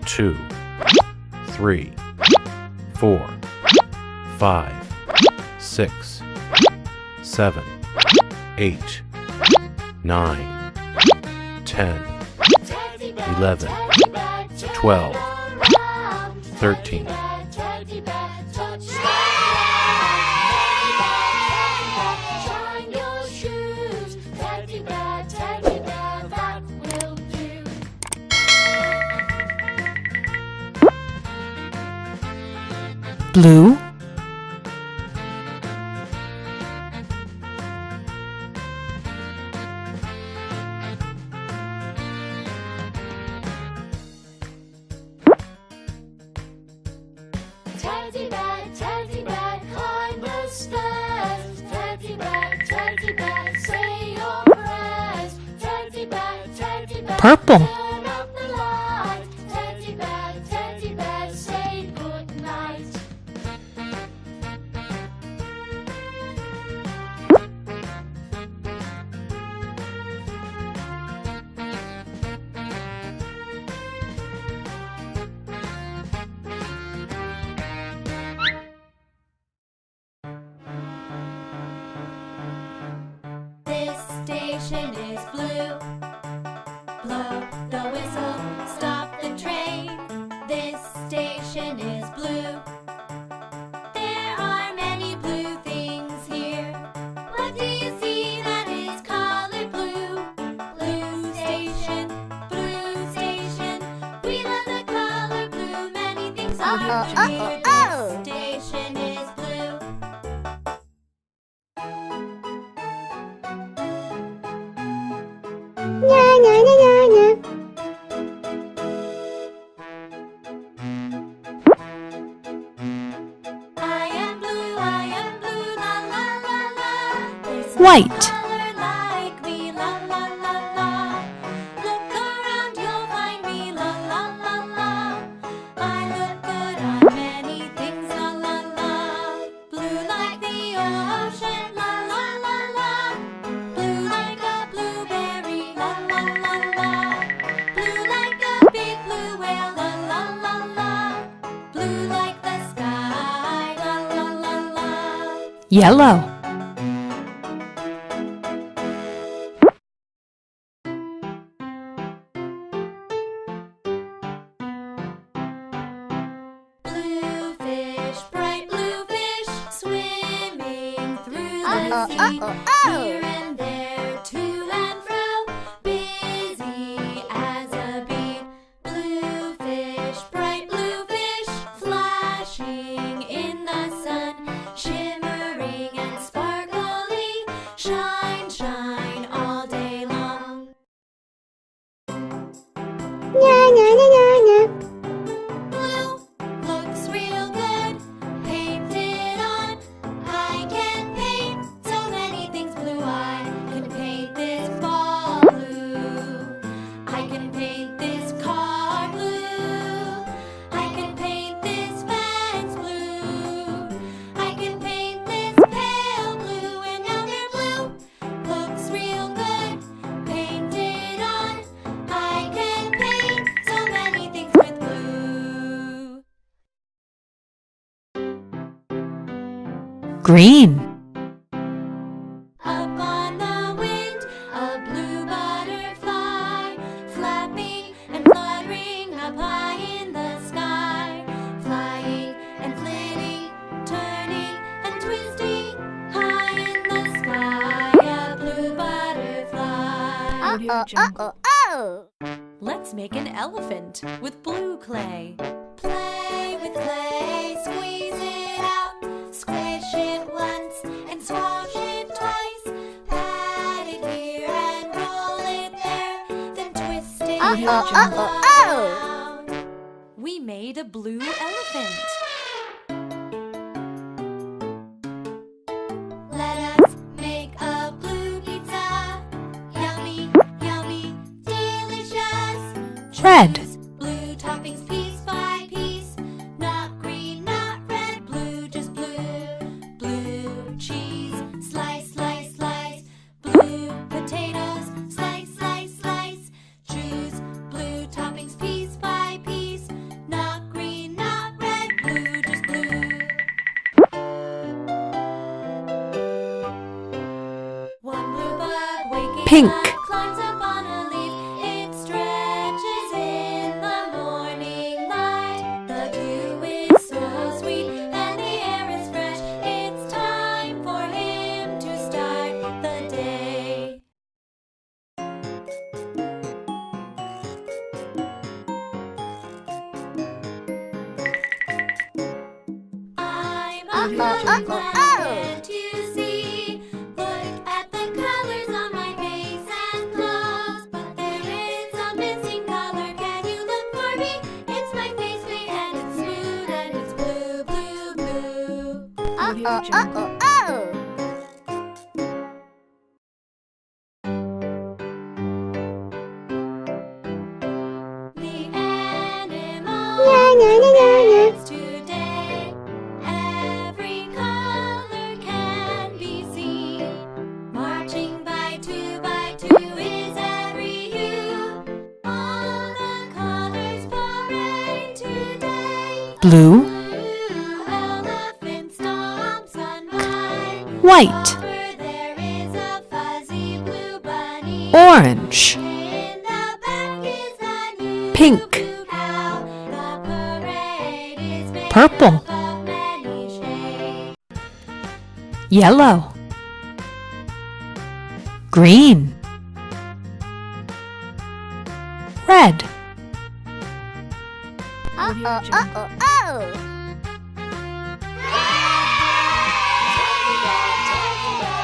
2, 3, 4, 5, 6, 7, 8, 9, 10, 11, 12, 13. Blue, Teddy bear, climb the stairs. Teddy bear, say your prayers. Teddy bear, purple, turn up the light. Teddy bear, say good night. This station is blue. Blow the whistle, stop the train. This station is blue. There are many blue things here. What do you see that is colored blue? Blue station, blue station. We love the color blue. Many things are here. This station is blue. I am blue, la la la la. There's no white, color like me, la la la la. Look around, you'll find me, la la la la. I look good on many things, la la la. Blue like the ocean, la la la la. Blue like a blueberry, la la la la. Blue like a big blue whale, la la la la. Blue like the sky, la la la la. yellow, Blue fish, bright blue fish, swimming through the sea. Here and there, to and fro, busy as a bee. Blue fish, bright blue fish, flashing in the sun, shimmering and sparkling, shine, shine all day long. Blue looks real good, painted on. I can paint so many things blue. I can paint this ball blue. I can paint this car blue. I can paint this fence blue. I can paint this pale blue, and now they're blue. Looks real good, painted on. I can paint so many things with blue. green, Up on the wind, a blue butterfly, flapping and fluttering up high in the sky, flying and flitting, turning and twisting, high in the sky, a blue butterfly. Let's make an elephant with blue clay. Play with clay, squeeze it out, squish it once and swash it twice, pat it here and roll it there, then twist it around. We made a blue elephant. Let us make a blue pizza, yummy, yummy, delicious. red, Blue toppings piece by piece, not green, not red, blue, just blue. Blue cheese, slice, slice, slice. Blue potatoes, slice, slice, slice. Choose blue toppings piece by piece. Pink. Climbs up on a leaf, it stretches in the morning light. The dew is so sweet and the air is fresh. It's time for him to start the day. I'm a blue can't you see? Look at the colors on my face and clothes. But there is a missing color, can you look for me? It's my face paint and it's smooth and it's blue, blue, blue. The animals dance today. Every color can be seen. Marching by two is every hue. All the colors parade today. Blue. Blue elephant stomps on by. White. Over there is a fuzzy blue bunny. Orange. In the back is a new Pink. blue cow. The parade is made Purple. up of many shades. Yellow. Green. Red. Oh.